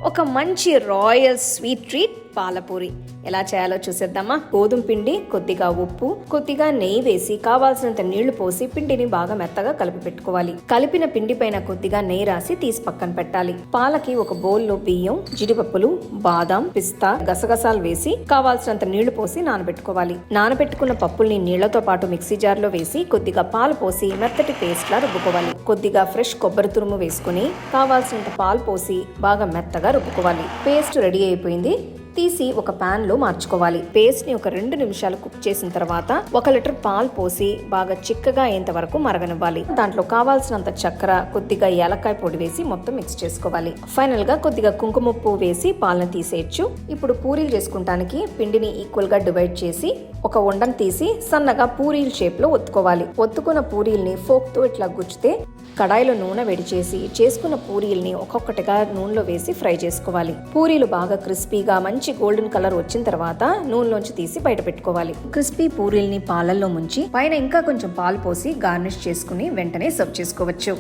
ఒక మంచి royal sweet treat పాలపూరి ఎలా చేయాలో చూసేద్దామా. గోధుమ పిండి, కొద్దిగా ఉప్పు, కొద్దిగా నెయ్యి వేసి కావాల్సినంత నీళ్లు పోసి పిండిని బాగా మెత్తగా కలిపి పెట్టుకోవాలి. కలిపిన పిండి పైన కొద్దిగా నెయ్యి రాసి తీసి పక్కన పెట్టాలి. పాలకి ఒక బౌల్లో బియ్యం, జీడిపప్పులు, బాదాం, పిస్తా, గసగసాలు వేసి కావాల్సినంత నీళ్లు పోసి నానబెట్టుకోవాలి. నానబెట్టుకున్న పప్పుల్ని నీళ్లతో పాటు మిక్సీ జార్ లో వేసి కొద్దిగా పాలు పోసి మెత్తటి పేస్ట్ లా రుబ్బుకోవాలి. కొద్దిగా ఫ్రెష్ కొబ్బరి తురుము వేసుకుని కావాల్సినంత పాలు పోసి బాగా మెత్తగా రుబ్బుకోవాలి. పేస్ట్ రెడీ అయిపోయింది. తీసి ఒక పాన్ లో మార్చుకోవాలి. పేస్ట్ ని ఒక 2 నిమిషాలు కుక్ చేసిన తర్వాత 1 లీటర్ పాలు పోసి బాగా చిక్కగా అయ్యేంత వరకు మరగనివ్వాలి. దాంట్లో కావాల్సినంత చక్కెర, కొద్దిగా యాలక్కాయ పొడి వేసి మొత్తం మిక్స్ చేసుకోవాలి. ఫైనల్ గా కొద్దిగా కుంకుమ పువ్వు వేసి పాలను తీసేయచ్చు. ఇప్పుడు పూరీలు చేసుకుంటానికి పిండిని ఈక్వల్ గా డివైడ్ చేసి ఒక ఉండను తీసి సన్నగా పూరీల షేప్ లో ఒత్తుకోవాలి. ఒత్తుకున్న పూరీల్ని ఫోక్ తో ఇట్లా గుచ్చితే కడాయిలో నూనె వేడి చేసి చేసుకున్న పూరీల్ని ఒక్కొక్కటిగా నూనెలో వేసి ఫ్రై చేసుకోవాలి. పూరీలు బాగా క్రిస్పీగా మంచి గోల్డెన్ కలర్ వచ్చిన తర్వాత నూనెలోంచి తీసి బయట పెట్టుకోవాలి. క్రిస్పీ పూరీల్ని పాలల్లో ముంచి పైన ఇంకా కొంచెం పాలు పోసి గార్నిష్ చేసుకుని వెంటనే సర్వ్ చేసుకోవచ్చు.